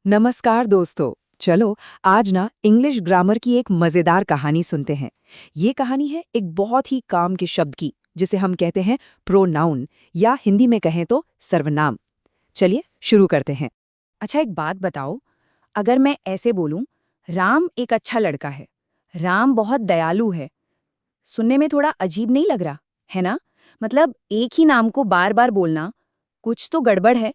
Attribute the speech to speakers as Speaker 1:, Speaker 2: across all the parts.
Speaker 1: नमस्कार दोस्तों। चलो आज ना इंग्लिश ग्रामर की एक मजेदार कहानी सुनते हैं। ये कहानी है एक बहुत ही काम के शब्द की, जिसे हम कहते हैं प्रोनाउन, या हिंदी में कहें तो सर्वनाम। चलिए शुरू करते हैं।
Speaker 2: अच्छा, एक बात बताओ। अगर मैं ऐसे बोलूं, राम एक अच्छा लड़का है, राम बहुत दयालु है, सुनने में थोड़ा अजीब नहीं लग रहा है ना? मतलब एक ही नाम को बार बार बोलना, कुछ तो गड़बड़ है।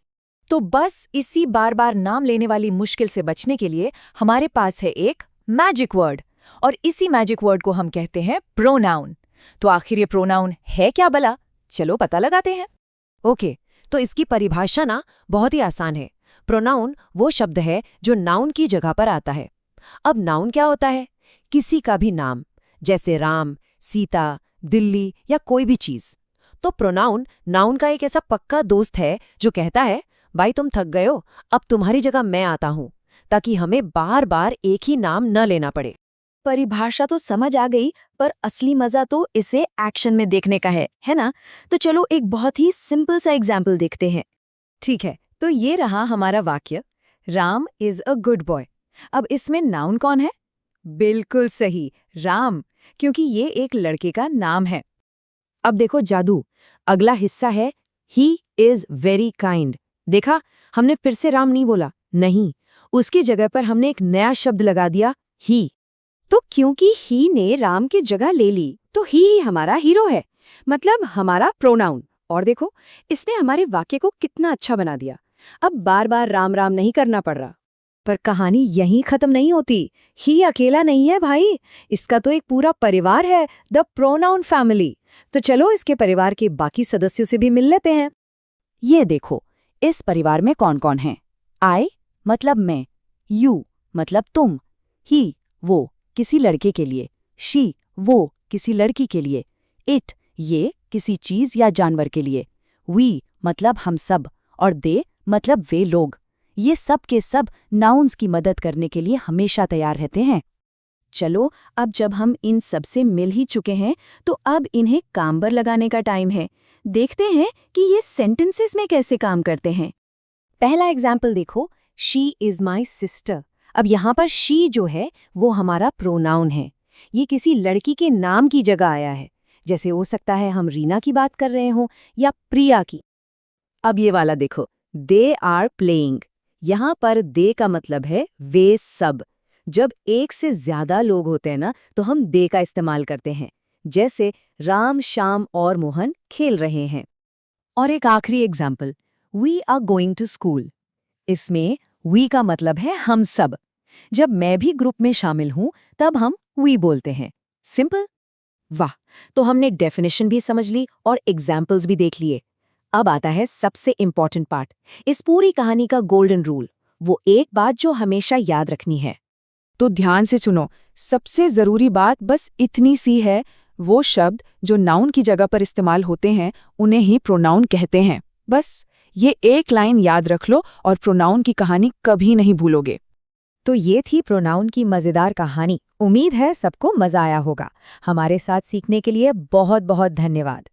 Speaker 3: तो बस इसी बार बार नाम लेने वाली मुश्किल से बचने के लिए हमारे पास है एक मैजिक वर्ड, और इसी मैजिक वर्ड को हम कहते हैं प्रोनाउन। तो आखिर ये प्रोनाउन है क्या भला? चलो पता लगाते हैं।
Speaker 4: ओके, तो इसकी परिभाषा ना बहुत ही आसान है। प्रोनाउन वो शब्द है जो नाउन की जगह पर आता है। अब नाउन क्या होता है? किसी का भी नाम, जैसे राम, सीता, दिल्ली या कोई भी चीज। तो प्रोनाउन नाउन का एक ऐसा पक्का दोस्त है जो कहता है, भाई तुम थक गए हो, अब तुम्हारी जगह मैं आता हूं, ताकि हमें बार बार एक ही नाम न लेना पड़े।
Speaker 2: परिभाषा तो समझ आ गई, पर असली मजा तो इसे एक्शन में देखने का है ना? तो चलो एक बहुत ही सिंपल सा एग्जाम्पल देखते हैं।
Speaker 3: ठीक है, तो ये रहा हमारा वाक्य, Ram is a good boy. अब इसमें नाउन कौन है? बिल्कुल सही, राम, क्योंकि ये एक लड़के का नाम है।
Speaker 4: अब देखो जादू, अगला हिस्सा है ही इज वेरी काइंड। देखा, हमने फिर से राम नहीं बोला, नहीं, उसकी जगह पर हमने एक नया शब्द लगा दिया, ही।
Speaker 2: तो क्योंकि ही ने राम की जगह ले ली, तो ही हमारा हीरो है, मतलब हमारा प्रोनाउन। और देखो, इसने हमारे वाक्य को कितना अच्छा बना दिया। अब बार बार राम राम नहीं करना पड़ रहा।
Speaker 4: पर कहानी यहीं खत्म नहीं होती। ही अकेला नहीं है भाई, इसका तो एक पूरा परिवार है, द प्रोनाउन फैमिली। तो चलो इसके परिवार के बाकी सदस्यों से भी मिल लेते हैं।
Speaker 2: ये देखो, इस परिवार में कौन कौन है। आई मतलब मैं, यू मतलब तुम, ही वो किसी लड़के के लिए, शी वो किसी लड़की के लिए, इट ये किसी चीज या जानवर के लिए, वी मतलब हम सब, और दे मतलब वे लोग। ये सब के सब नाउन्स की मदद करने के लिए हमेशा तैयार रहते हैं। चलो, अब जब हम इन सब से मिल ही चुके हैं, तो अब इन्हें काम पर लगाने का टाइम है। देखते हैं कि ये सेंटेंसेस में कैसे काम करते हैं। पहला एग्जाम्पल देखो, शी इज माई सिस्टर। अब यहाँ पर शी जो है वो हमारा प्रोनाउन है। ये किसी लड़की के नाम की जगह आया है, जैसे हो सकता है हम रीना की बात कर रहे हों या प्रिया की। अब ये वाला देखो, दे आर प्लेइंग। यहाँ पर दे का मतलब है वे सब। जब एक से ज्यादा लोग होते हैं ना, तो हम दे का इस्तेमाल करते हैं, जैसे राम, श्याम और मोहन खेल रहे हैं।
Speaker 3: और एक आखिरी example, we are going to school. इसमें वी का मतलब है हम सब। जब मैं भी ग्रुप में शामिल हूं, तब हम वी बोलते हैं। सिंपल।
Speaker 4: वाह, तो हमने डेफिनेशन भी समझ ली और एग्जाम्पल्स भी देख लिए। अब आता है सबसे इम्पॉर्टेंट पार्ट, इस पूरी कहानी का गोल्डन रूल, वो एक बात जो हमेशा याद रखनी है।
Speaker 1: तो ध्यान से सुनो, सबसे जरूरी बात बस इतनी सी है, वो शब्द जो नाउन की जगह पर इस्तेमाल होते हैं उन्हें ही प्रोनाउन कहते हैं। बस ये एक लाइन याद रख लो और प्रोनाउन की कहानी कभी नहीं भूलोगे।
Speaker 3: तो ये थी प्रोनाउन की मजेदार कहानी। उम्मीद है सबको मजा आया होगा। हमारे साथ सीखने के लिए बहुत बहुत धन्यवाद।